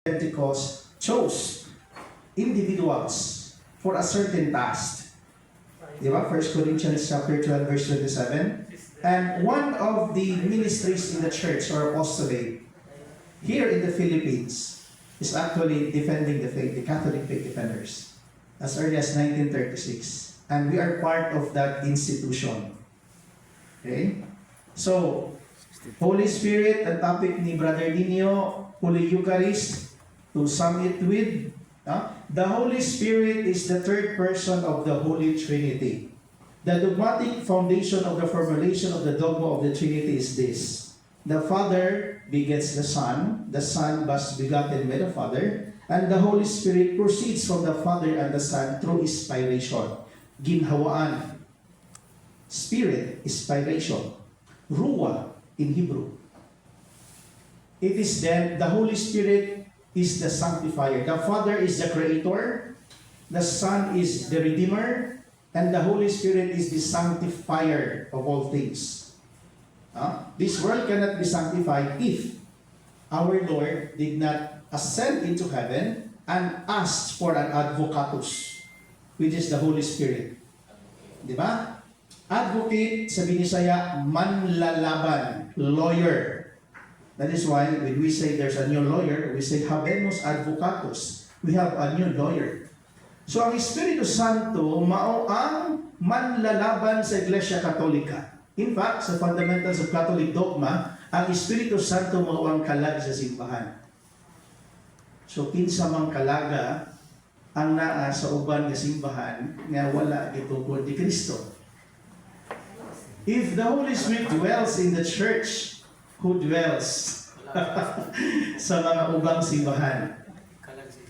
Pentecost chose individuals for a certain task. Di ba? 1 Corinthians chapter 12, verse 27. And one of the ministries in the church or apostolate here in the Philippines is actually defending the faith, the Catholic Faith Defenders, as early as 1936. And we are part of that institution. Okay? So, Holy Spirit, ang topic ni Brother Dino, Holy Eucharist, to sum it with, the Holy Spirit is the third person of the Holy Trinity. The dogmatic foundation of the formulation of the dogma of the Trinity is this. The Father begets the Son was begotten by the Father, and the Holy Spirit proceeds from the Father and the Son through inspiration. Ginhawaan. Spirit, inspiration. Ruah in Hebrew. It is then, the Holy Spirit is the sanctifier. The Father is the creator, the Son is the redeemer, and the Holy Spirit is the sanctifier of all things. This world cannot be sanctified if our Lord did not ascend into heaven and asked for an advocatus, which is the Holy Spirit. Di ba? Advocate, sa Binisaya, manlalaban, lawyer. That is why when we say there's a new lawyer, we say habemus advocatus. We have a new lawyer. So ang Espiritu Santo, mao ang manlalaban sa Iglesia Katolika. In fact, sa fundamentals of Catholic dogma, ang Espiritu Santo mao ang kalag sa simbahan. So kinsa mang kalaga ang naa sa uban nga simbahan nga wala gitungkol ni Kristo. If the Holy Spirit dwells in the church, who dwells sa mga ubang simbahan?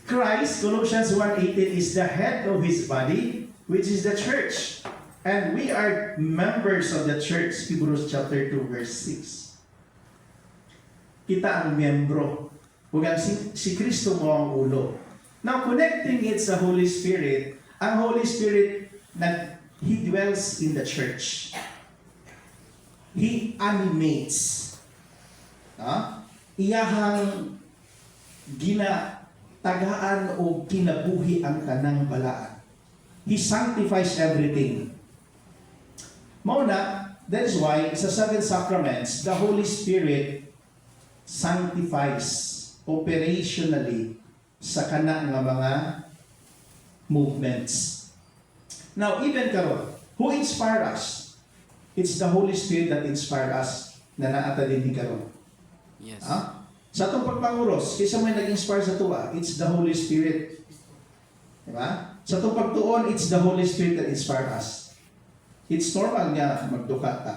Christ, Colossians 1:18, is the head of His body, which is the church. And we are members of the church, Hebrews chapter 2, verse 6. Kita ang miyembro. Kung si Kristo mo ang ulo. Now, connecting it sa Holy Spirit, ang Holy Spirit, He dwells in the church. He animates. Iyahang ginatagaan o kinabuhi ang kanang balaan. He sanctifies everything. Mauna, that is why sa seven sacraments, the Holy Spirit sanctifies operationally sa kana nga mga movements. Now, even karon, who inspire us? It's the Holy Spirit that inspire us na naata din ni karon. Yes. Sa atong pagpanguros, kaysa may nag-inspire sa tuwa, it's the Holy Spirit. Diba? Sa atong pagtuon, it's the Holy Spirit that inspire us. It's normal nga magduka ta.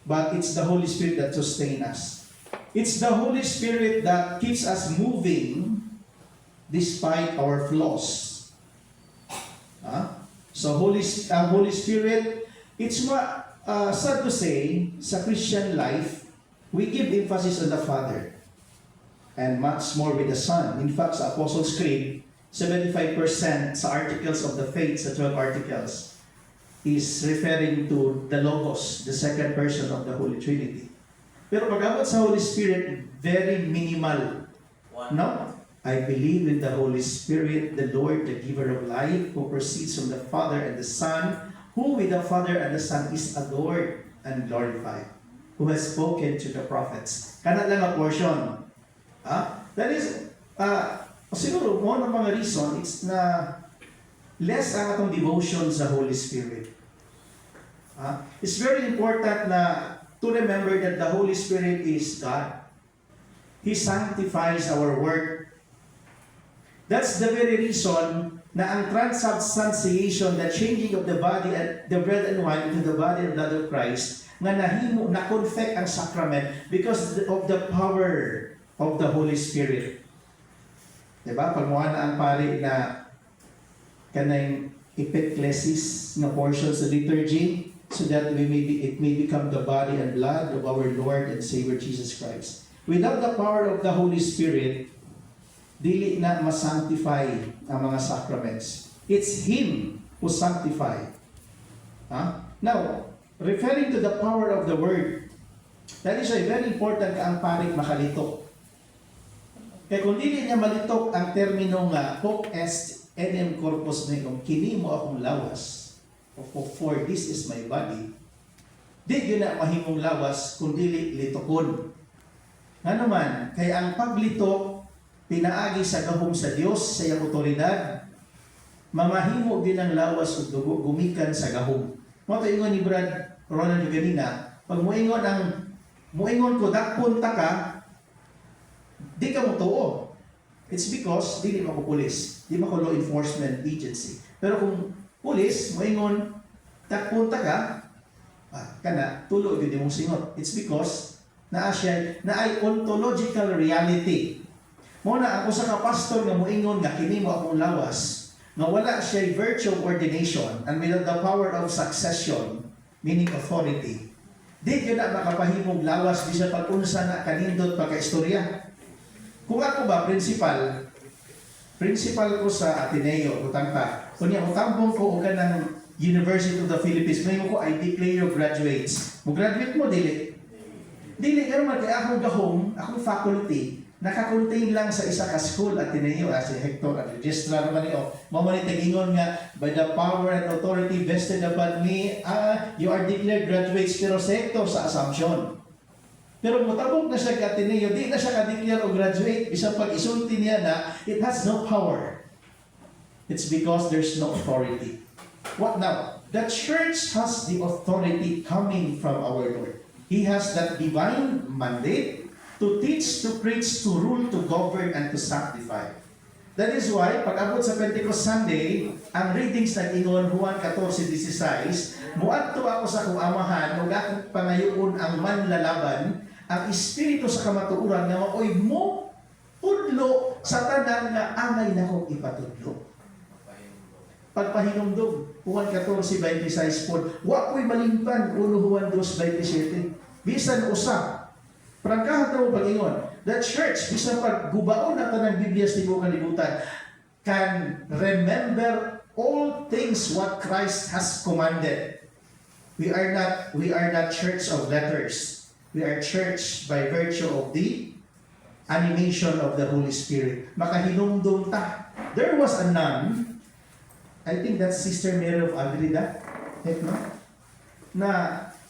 But it's the Holy Spirit that sustain us. It's the Holy Spirit that keeps us moving despite our flaws. So Holy Spirit, it's sad to say, sa Christian life, we give emphasis on the Father and much more with the Son. In fact, sa Apostles' Creed, 75% sa articles of the faith, sa 12 articles, is referring to the Logos, the second person of the Holy Trinity. Pero pag-abot sa Holy Spirit, very minimal. No? I believe in the Holy Spirit, the Lord, the giver of life, who proceeds from the Father and the Son, who with the Father and the Son is adored and glorified, who has spoken to the prophets. Kana lang ang portion. That is, siguro, one of mga reason, it's na less ang atong devotion sa Holy Spirit. It's very important na to remember that the Holy Spirit is God. He sanctifies our work. That's the very reason na ang transubstantiation, the changing of the body and the bread and wine into the body and blood of Christ, nga nahimo, na-confect ang sacrament because of the power of the Holy Spirit. Diba? Pagmuha na ang pari na kanang epiklesis na portion sa liturgy so that it may become the body and blood of our Lord and Savior Jesus Christ. Without the power of the Holy Spirit, dili na masanctify ang mga sacraments. It's Him who sanctify. Now, referring to the power of the Word, that is a very important ka ang paring makalito. Kaya kung dili niya malitok ang termino nga hoc est enim corpus meum, kini mo akong lawas, for this is my body, di yun na mahimong lawas kung dili litokon. Nga naman, kaya ang paglitok, pinaagi sa gahom sa Dios sa iyang otoridad, mamahimo din ang lawas o dugo gumikan sa gahom. Mo to ingon ni Brad Ronald ganina, pag muingon ko dakpon ta ka, di ka mo tuo. It's because dili mo ko pulis, di mo ko law enforcement agency. Pero kung pulis moingon dakpon ta ka, kana tulo gyud imong singot. It's because naa ay ontological reality. Mo na ako sa pastor nga moingon nga kini mo akong lawas, nga wala siya virtue of ordination and without the power of succession, meaning authority. Di yun na makapahimong lawas di siya pag-unsa na kanindot pagka-istorya. Kung ako ba, principal ko sa Ateneo, utangta. Kung niya, utambong ko o ka ng University of the Philippines, may ko, I declare your graduates. Mo-graduate mo, dili. Dili, pero kaya akong gahong, akong faculty, nakakontain lang sa isa ka school Ateneo, si Hector at registrar naman niyo. Mamanitingon nga, by the power and authority vested upon me, you are declared graduates, pero sa Hector sa Assumption. Pero mutabog na siya ka Ateneo, di na siya ka-declare o graduate, isang pag-isulti niya na, it has no power. It's because there's no authority. What now? The church has the authority coming from our Lord. He has that divine mandate to teach, to preach, to rule, to govern, and to sanctify. That is why, pag-abot sa Pentecost Sunday, ang readings na ingon Juan 14:16, muadto ako sa kong amahan, ug akong pangayoon ang manlalaban, ang espiritu sa kamatuoran nga maoy mo tudlo sa tanan nga amay nako ipatudlo. Pagpahinumdog, Juan 14:26 po, wa ko'y malimpan, 1 Juan 2:27. Bisan usa, prangkahan mo pag-ingon, the church, bisan paggubaon na tanang Biblia sa tibuok kalibutan, can remember all things what Christ has commanded. We are not church of letters. We are church by virtue of the animation of the Holy Spirit. Makahinumdum ta. There was a nun, I think that's Sister Mary of Agreda, no? Na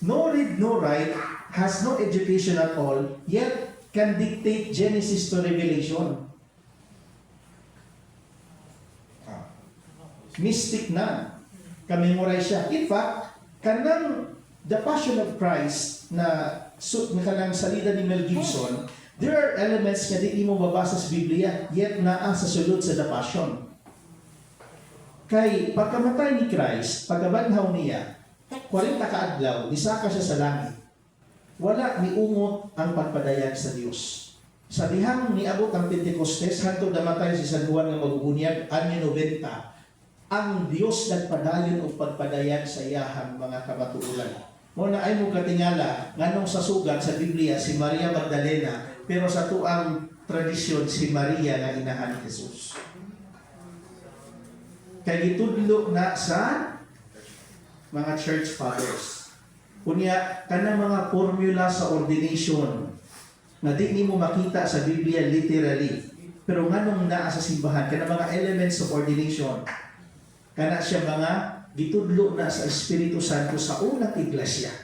no read, no write, has no education at all, yet can dictate Genesis to Revelation. Mystic na. Kamemorize siya. In fact, kanang The Passion of Christ na kanang salida ni Mel Gibson, there are elements nga di mo mabasa sa Biblia, yet naa sa sulod sa The Passion. Kay pagkamatay ni Christ, pagkabanhaw niya, 40 kaadlaw, nisaka siya sa langit. Wala ni ungot ang pagpadayag sa Dios. Sa dihang niabot ang Pentecostes, hantod namatay si San Juan nga magubunyag, anyo 90, ang Dios nagpadayon o pagpadayag sa iyahang mga kamatuulan. Muna ay mo katingala, nganong sa sugat sa Biblia si Maria Magdalena, pero sa tuang tradisyon si Maria nga inahan ni Jesus. Kaya gitudlo na sa mga church fathers. Kunya, kanang mga formula sa ordination na di ni mo makita sa Biblia literally. Pero nganong naa sa simbahan, kanang mga elements of ordination, kana siya mga gitudlo na sa Espiritu Santo sa unang iglesia.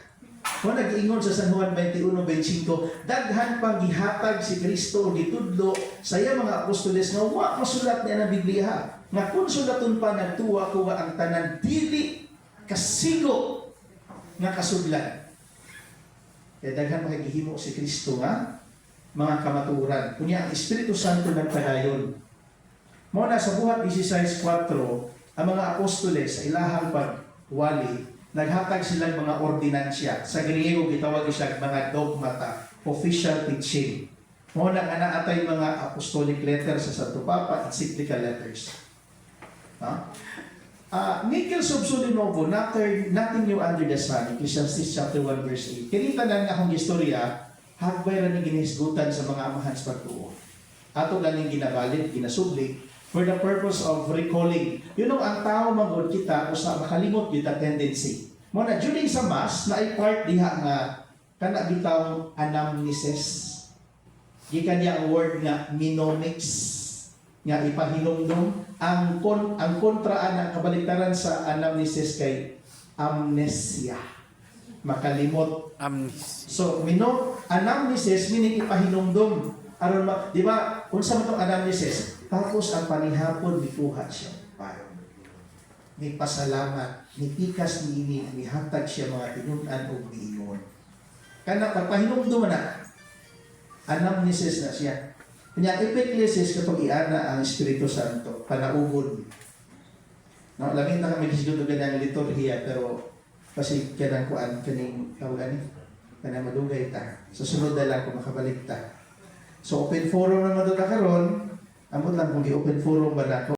Kung nag-iingon sa San Juan 21:25, daghan pang gihatag si Kristo o gitudlo sa iya mga apostoles nga wa masulat niya ng Biblia. Nga kung sulaton pa nagtuwa kuha ang tanan dili kasigo nga kasudlan. Kaya daghan makagihimo si Kristo nga mga kamaturan. Kunya ang Espiritu Santo nagpadayon. Mao na sa buhat 16:4, ang mga apostoles sa ilahang pagwali, naghatag silang mga ordinansya. Sa Griego, gitawag siya mga dogmata, official teaching. Muna nga naatay mga apostolic letters sa Santo Papa, encyclical letters. Nickel subsuli novo, nothing new under the sun, Ecclesiastes chapter 1 verse 8. Kinita lang akong istorya, hagbay rin yung ginisgutan sa mga amahan sa pagtuo. Ato lang yung ginabalit, ginasubli, for the purpose of recalling. Yun ang tao magod kita kung sa makalimot kita tendency. Muna, during sa Mass, na ay part diha nga kana bitaw anamnesis. gikan niya ang word nga minomics nga ipahinumdum. Ang kontraan ng kabaliktaran sa anamnesis kay amnesia, makalimot. So anamnesis meaning ipahinumdum aron di ba unsa man tong anamnesis, tapos ang panihapon mikuha siya may pasalamat, ni pikas ni ini, ni hatag siya mga tinunan o giingon. Kana pagpahinumdum na, anamnesis na siya. Kanya epeklesis katong iana ang Espiritu Santo, panaugod. No, lamin na kami gisigod og ganang liturhiya, pero kasi kanang kuan kaning kawan ni kana madugay ta. Sa sunod na lang kung makabalik ta. So open forum na madto karon, amot lang kung gi-open forum ba nako